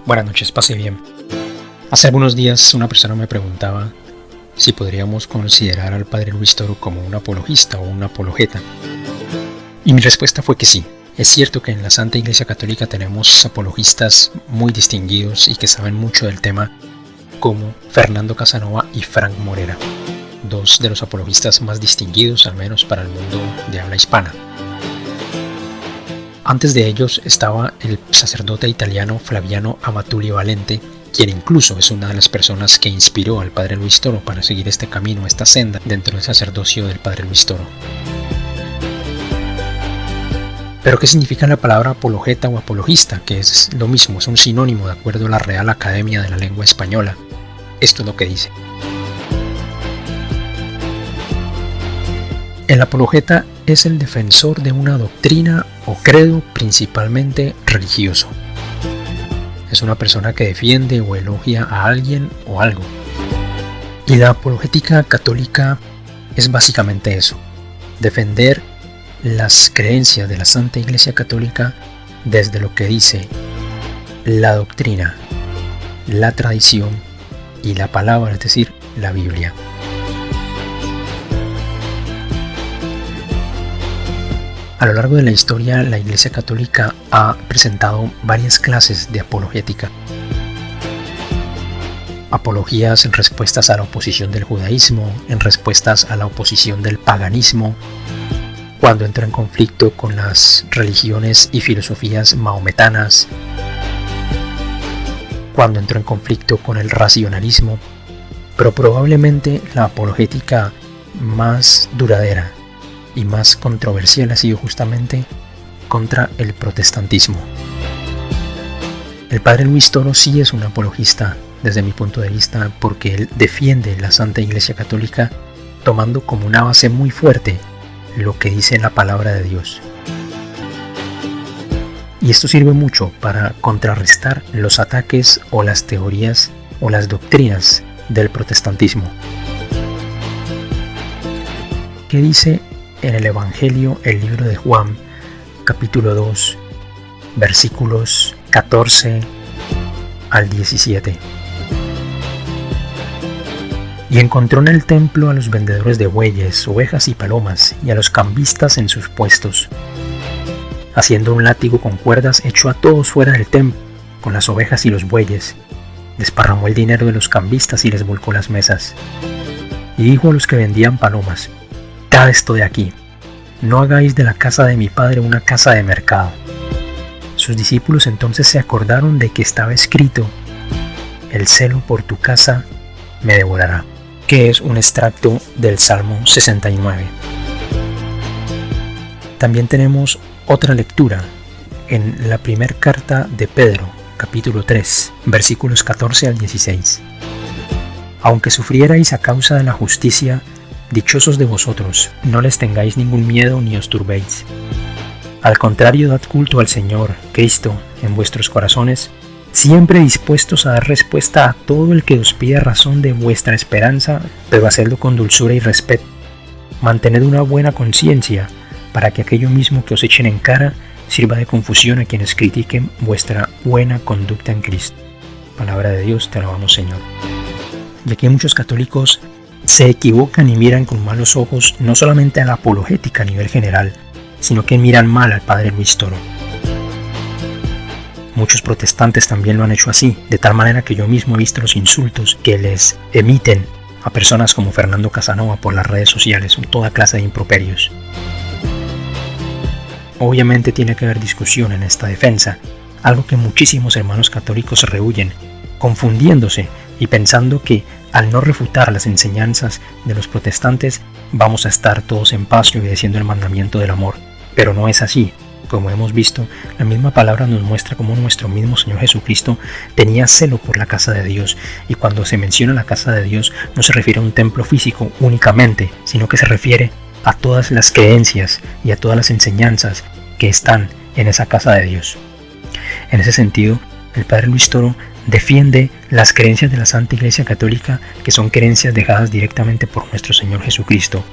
Buenas noches, pase bien. Hace algunos días una persona me preguntaba si podríamos considerar al Padre Luis Toro como un apologista o un apologeta. Y mi respuesta fue que sí. Es cierto que en la Santa Iglesia Católica tenemos apologistas muy distinguidos y que saben mucho del tema, como Fernando Casanova y Frank Morera, dos de los apologistas más distinguidos, al menos para el mundo de habla hispana. Antes de ellos estaba el sacerdote italiano Flaviano Amatulio Valente, quien incluso es una de las personas que inspiró al Padre Luis Toro para seguir este camino, esta senda dentro del sacerdocio del Padre Luis Toro. Pero ¿qué significa la palabra apologeta o apologista? Que es lo mismo, es un sinónimo de acuerdo a la Real Academia de la Lengua Española. Esto es lo que dice. El apologeta es el defensor de una doctrina o credo principalmente religioso. Es una persona que defiende o elogia a alguien o algo. Y la apologética católica es básicamente eso: defender las creencias de la Santa Iglesia Católica desde lo que dice la doctrina, la tradición y la palabra, es decir, la Biblia. A lo largo de la historia, la Iglesia Católica ha presentado varias clases de apologética. Apologías en respuestas a la oposición del judaísmo, en respuestas a la oposición del paganismo, cuando entra en conflicto con las religiones y filosofías mahometanas, cuando entra en conflicto con el racionalismo, pero probablemente la apologética más duradera y más controversial ha sido justamente contra el protestantismo. El Padre Luis Toro sí es un apologista desde mi punto de vista, porque él defiende la Santa Iglesia Católica tomando como una base muy fuerte lo que dice la palabra de Dios. Y esto sirve mucho para contrarrestar los ataques o las teorías o las doctrinas del protestantismo. ¿Qué dice en el Evangelio, el libro de Juan, capítulo 2, versículos 14 al 17? Y encontró en el templo a los vendedores de bueyes, ovejas y palomas, y a los cambistas en sus puestos. Haciendo un látigo con cuerdas, echó a todos fuera del templo, con las ovejas y los bueyes. Desparramó el dinero de los cambistas y les volcó las mesas. Y dijo a los que vendían palomas: «Quitad esto de aquí, no hagáis de la casa de mi padre una casa de mercado». Sus discípulos entonces se acordaron de que estaba escrito: «El celo por tu casa me devorará», que es un extracto del Salmo 69. También tenemos otra lectura en la primera carta de Pedro, capítulo 3, versículos 14 al 16. «Aunque sufrierais a causa de la justicia, dichosos de vosotros, no les tengáis ningún miedo ni os turbéis. Al contrario, dad culto al Señor, Cristo, en vuestros corazones, siempre dispuestos a dar respuesta a todo el que os pida razón de vuestra esperanza, pero hacedlo con dulzura y respeto. Mantened una buena conciencia, para que aquello mismo que os echen en cara sirva de confusión a quienes critiquen vuestra buena conducta en Cristo». Palabra de Dios, te alabamos, Señor. Y aquí muchos católicos se equivocan y miran con malos ojos no solamente a la apologética a nivel general, sino que miran mal al Padre Luis Toro. Muchos protestantes también lo han hecho así, de tal manera que yo mismo he visto los insultos que les emiten a personas como Fernando Casanova por las redes sociales, toda clase de improperios. Obviamente tiene que haber discusión en esta defensa, algo que muchísimos hermanos católicos rehuyen, confundiéndose y pensando que al no refutar las enseñanzas de los protestantes vamos a estar todos en paz y obedeciendo el mandamiento del amor. Pero no es así. Como hemos visto, la misma palabra nos muestra cómo nuestro mismo Señor Jesucristo tenía celo por la casa de Dios, y cuando se menciona la casa de Dios no se refiere a un templo físico únicamente, sino que se refiere a todas las creencias y a todas las enseñanzas que están en esa casa de Dios. En ese sentido, el Padre Luis Toro defiende las creencias de la Santa Iglesia Católica, que son creencias dejadas directamente por nuestro Señor Jesucristo.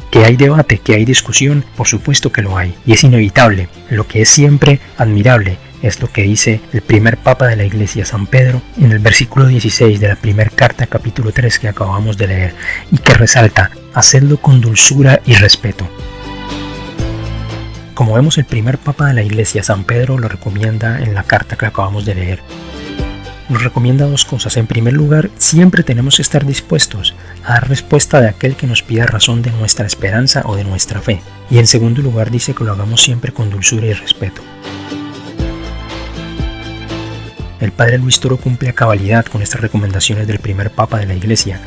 Que hay debate, que hay discusión, por supuesto que lo hay, y es inevitable. Lo que es siempre admirable Es lo que dice el primer Papa de la Iglesia, San Pedro, en el versículo 16 de la primera carta, capítulo 3 que acabamos de leer, y que resalta: hacedlo con dulzura y respeto. Como vemos, el primer Papa de la Iglesia, San Pedro, lo recomienda en la carta que acabamos de leer. Nos recomienda dos cosas. En primer lugar, siempre tenemos que estar dispuestos a dar respuesta de aquel que nos pida razón de nuestra esperanza o de nuestra fe. Y en segundo lugar, dice que lo hagamos siempre con dulzura y respeto. El Padre Luis Toro cumple a cabalidad con estas recomendaciones del primer Papa de la Iglesia.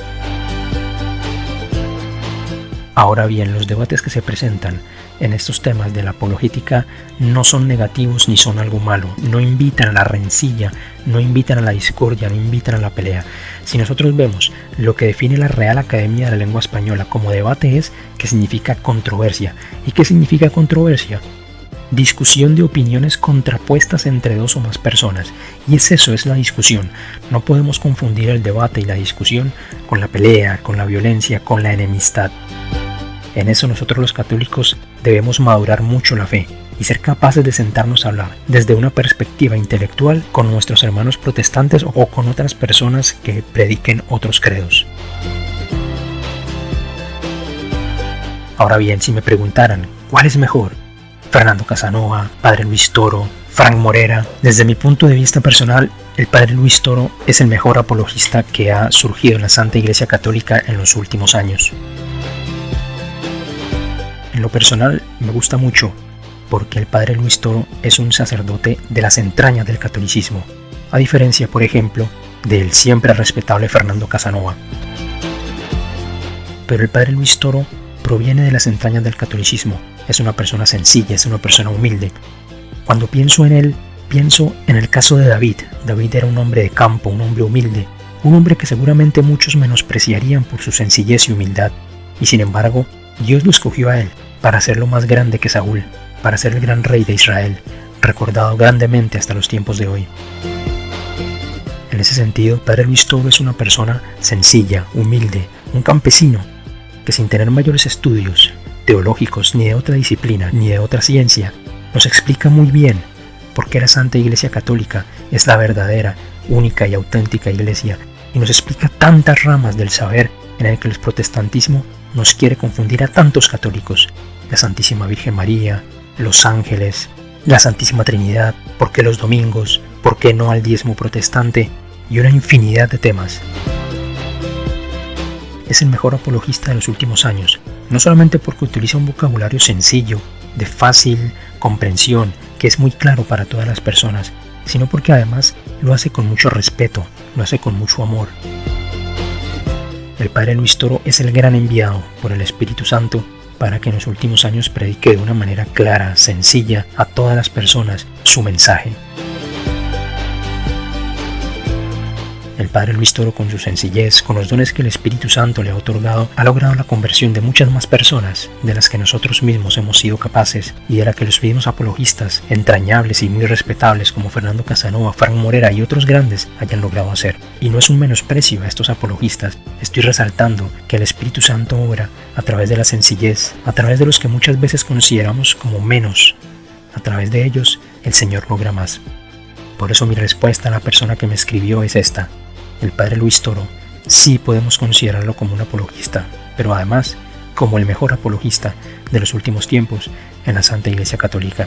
Ahora bien, los debates que se presentan en estos temas de la apologética no son negativos ni son algo malo, no invitan a la rencilla, no invitan a la discordia, no invitan a la pelea. Si nosotros vemos lo que define la Real Academia de la Lengua Española como debate, es que significa controversia. ¿Y qué significa controversia? Discusión de opiniones contrapuestas entre dos o más personas. Y eso es la discusión. No podemos confundir el debate y la discusión con la pelea, con la violencia, con la enemistad. En eso nosotros los católicos debemos madurar mucho la fe y ser capaces de sentarnos a hablar desde una perspectiva intelectual con nuestros hermanos protestantes o con otras personas que prediquen otros credos. Ahora bien, si me preguntaran ¿cuál es mejor? Fernando Casanova, Padre Luis Toro, Frank Morera. Desde mi punto de vista personal, el Padre Luis Toro es el mejor apologista que ha surgido en la Santa Iglesia Católica en los últimos años. En lo personal me gusta mucho porque el Padre Luis Toro es un sacerdote de las entrañas del catolicismo, a diferencia, por ejemplo, del siempre respetable Fernando Casanova. Pero el Padre Luis Toro proviene de las entrañas del catolicismo, es una persona sencilla, es una persona humilde. Cuando pienso en él, pienso en el caso de David. David era un hombre de campo, un hombre humilde, un hombre que seguramente muchos menospreciarían por su sencillez y humildad, y sin embargo, Dios lo escogió a él para hacerlo más grande que Saúl, para ser el gran rey de Israel, recordado grandemente hasta los tiempos de hoy. En ese sentido, Padre Luis Toro es una persona sencilla, humilde, un campesino, que sin tener mayores estudios teológicos ni de otra disciplina ni de otra ciencia, nos explica muy bien por qué la Santa Iglesia Católica es la verdadera, única y auténtica Iglesia, y nos explica tantas ramas del saber en el que el protestantismo nos quiere confundir a tantos católicos: la Santísima Virgen María, los ángeles, la Santísima Trinidad, por qué los domingos, por qué no al diezmo protestante, y una infinidad de temas. Es el mejor apologista de los últimos años, no solamente porque utiliza un vocabulario sencillo, de fácil comprensión, que es muy claro para todas las personas, sino porque además lo hace con mucho respeto, lo hace con mucho amor. El Padre Luis Toro es el gran enviado por el Espíritu Santo para que en los últimos años predique de una manera clara, sencilla, a todas las personas su mensaje. El Padre Luis Toro, con su sencillez, con los dones que el Espíritu Santo le ha otorgado, ha logrado la conversión de muchas más personas de las que nosotros mismos hemos sido capaces y de la que los mismos apologistas entrañables y muy respetables como Fernando Casanova, Frank Morera y otros grandes hayan logrado hacer. Y no es un menosprecio a estos apologistas, estoy resaltando que el Espíritu Santo obra a través de la sencillez, a través de los que muchas veces consideramos como menos. A través de ellos, el Señor logra más. Por eso mi respuesta a la persona que me escribió es esta: el Padre Luis Toro sí podemos considerarlo como un apologista, pero además como el mejor apologista de los últimos tiempos en la Santa Iglesia Católica.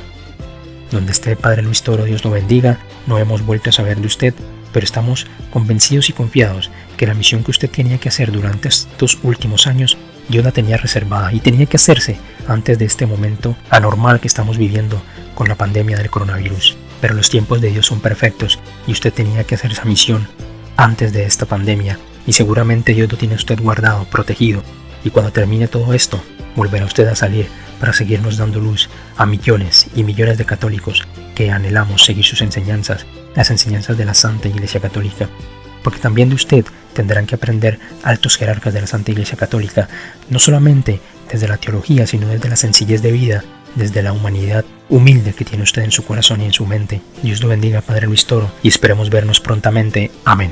Donde esté Padre Luis Toro, Dios lo bendiga. No hemos vuelto a saber de usted, pero estamos convencidos y confiados que la misión que usted tenía que hacer durante estos últimos años, Dios la tenía reservada y tenía que hacerse antes de este momento anormal que estamos viviendo con la pandemia del coronavirus. Pero los tiempos de Dios son perfectos y usted tenía que hacer esa misión antes de esta pandemia, y seguramente Dios lo tiene usted guardado, protegido, y cuando termine todo esto, volverá usted a salir para seguirnos dando luz a millones y millones de católicos que anhelamos seguir sus enseñanzas, las enseñanzas de la Santa Iglesia Católica, porque también de usted tendrán que aprender altos jerarcas de la Santa Iglesia Católica, no solamente desde la teología, sino desde la sencillez de vida, desde la humanidad humilde que tiene usted en su corazón y en su mente. Dios lo bendiga, Padre Luis Toro, y esperemos vernos prontamente. Amén.